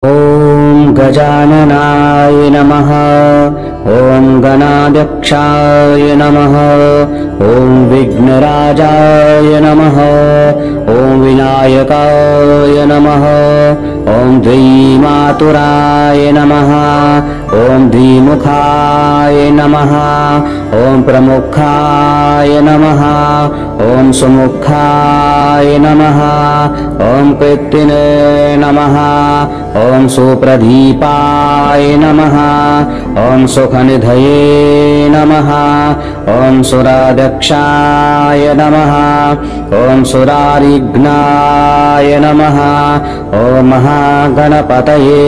ॐ गजाननाय नमः। ॐ गणाध्यक्षाय नमः। ॐ विघ्नराजाय नमः। ॐ विनायकाय नमः। ॐ द्विमातुराय नमः। ॐ द्विमुखाय नमः। ॐ प्रमुखाय नमः। ॐ सुमुखाय नमः। ॐ कृत्तिने नमः। ॐ सुप्रदीपाय नमः। ॐ सुखनिधये नमः। ॐ सुराध्यक्षाय नमः। ॐ सुरारिघ्नाय नमः। ॐ महागणपतये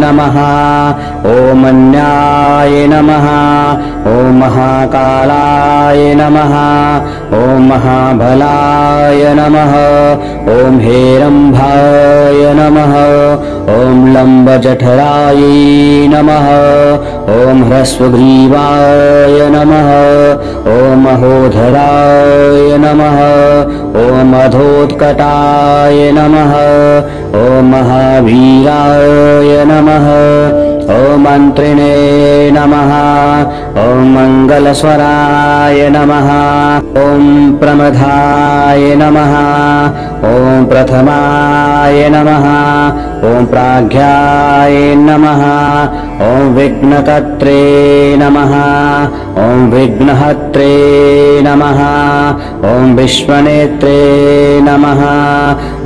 नमः। ॐ मन्याय नमः। ॐ महाकालाय नमः। ॐ महाबलाय नमः। ॐ हेरम्भाय नमः। ॐ लम्बजठराय नमः। ॐ ह्रस्वग्रीवाय नमः। ॐ महोधराय नमः। ॐ मधोत्कटाय नमः। ॐ महावीराय नमः। ॐ मन्त्रिणे नमः। ॐ मङ्गलस्वराय नमः। ॐ प्रमदाय नमः। ॐ प्रथमाय नमः। ॐ प्राज्ञाय नमः। ॐ विघ्नकर्त्रे नमः। ॐ विघ्नहत्रे नमः। ॐ विश्वनेत्रे नमः।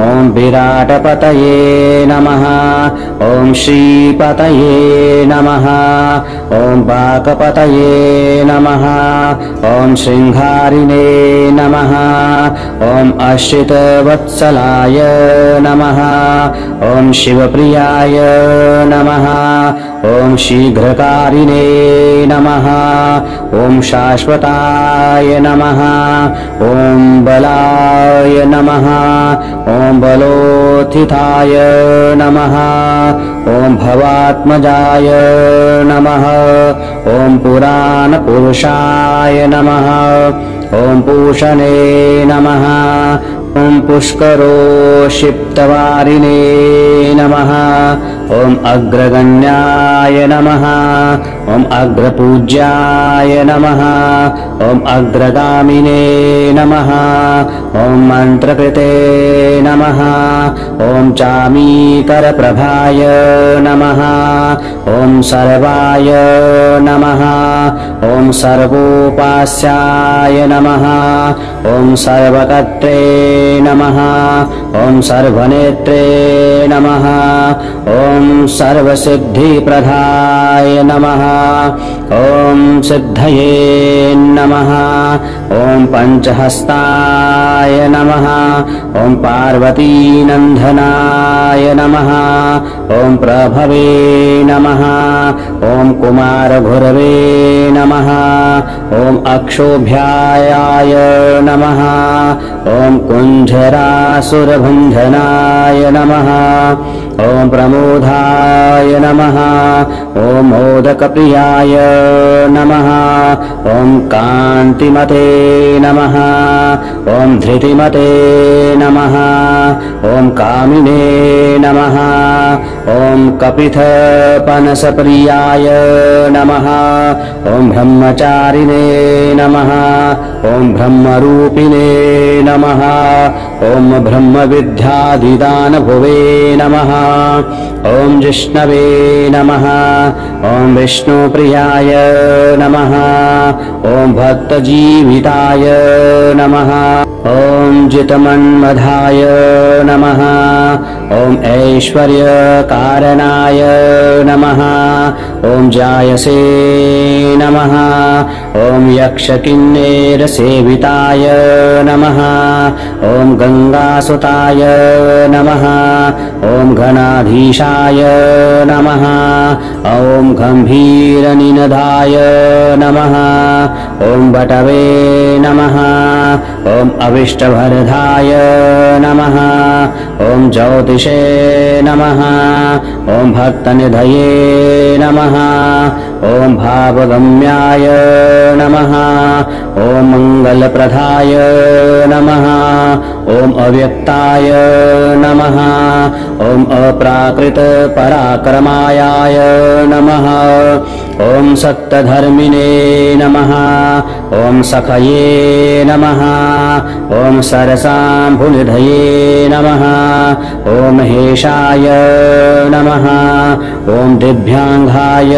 ॐ विराटपतये नमः। ॐ श्रीपतये नमः। ॐ वाकपतये नमः। ॐ शृङ्गारिणे नमः। ॐ अश्रितवत्सलाय नमः। ॐ शिवप्रियाय नमः। ॐ शीघ्रकारिणे नमः। ॐ शाश्वताय नमः। ॐ बलाय नमः। ॐ बलोत्थिताय नमः। ॐ भवात्मजाय नमः। ॐ पुराणपुरुषाय नमः। ॐ पूषणे नमः। ॐ पुष्करोक्षिप्तवारिणे नमः। ॐ अग्रगण्याय नमः। ॐ अग्रपूज्याय नमः। ॐ अग्रगामिने नमः। ॐ मन्त्रकृते नमः। ॐ चामीकरप्रभाय नमः। ॐ सर्वाय नमः। ॐ सर्वोपास्याय नमः। ॐ सर्वकर्त्रे नमः। ॐ सर्वनेत्रे नमः। ॐ सर्वसिद्धिप्रदाय नमः। ॐ सिद्धये नमः। ॐ पञ्चहस्ताय नमः। ॐ पार्वतीनन्दनाय नमः। ॐ प्रभवे नमः। ॐ कुमारभुरवे नमः। ॐ अक्षोभ्याय नमः। ॐ कुञ्जरासुरभञ्जनाय नमः। ॐ प्रमोदाय नमः। ॐ मोदकप्रियाय नमः। ॐ कान्तिमते नमः। ॐ धृतिमते नमः। ॐ कामिने नमः। ॐ कपिथपनसप्रियाय नमः। ॐ ब्रह्मचारिणे नमः। ॐ ब्रह्मरूपिणे नमः। ॐ ब्रह्मविद्यादिदानभुवे नमः। ॐ जिष्णवे नमः। ॐ विष्णुप्रियाय नमः। ॐ भक्तजीविताय नमः। ॐ जितमन्मधाय नमः। ॐ ऐश्वर्यकारणाय नमः। ॐ जायसे नमः। ॐ यक्षकिन्नेरसेविताय नमः। ॐ गङ्गासुताय नमः। ॐ घनाधीशाय नमः। ॐ गम्भीरनिनदाय नमः। ॐ बटवे नमः। ॐ अविष्टभरधाय नमः। ॐ ज्योतिष ज्योतिषे नमः। ॐ भक्तनिधये नमः। ॐ भावगम्याय नमः। ॐ मङ्गलप्रदाय नमः। ॐ अव्यक्ताय नमः। ॐ अप्राकृतपराक्रमाय नमः। ॐ सत्यधर्मिणे नमः। ॐ सखये नमः। ॐ सरसाम्भुनिधये नमः। ॐ हेशाय नमः। ॐ दिव्याङ्गाय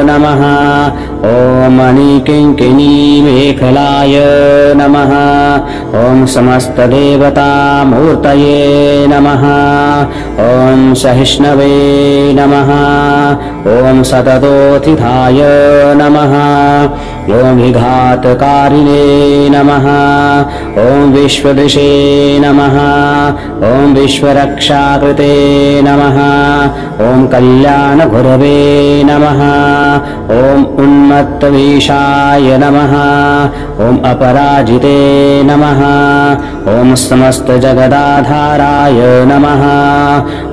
नमः। ॐ मणिकिङ्किणीमेखलाय नमः। ॐ समस्तदेवतामूर्तये नमः। ॐ सहिष्णवे नमः। ॐ सततोत्थिताय नमः। ॐ विघातकारिणे नमः। ॐ विश्वदृशे नमः। ॐ विश्वरक्षाकृते नमः। ॐ कल्याणगुरवे नमः। ॐ उन्मत्तवेषाय नमः। ॐ अपराजिते नमः। ॐ समस्तजगदाधाराय नमः।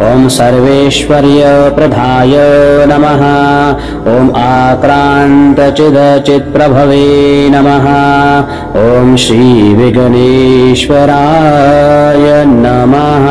ॐ सर्वेश्वर्यप्रदाय नमः। ॐ आक्रान्तचिदचित्प्रभवे नमः। ॐ श्रीविघ्नेश्वराय नमः।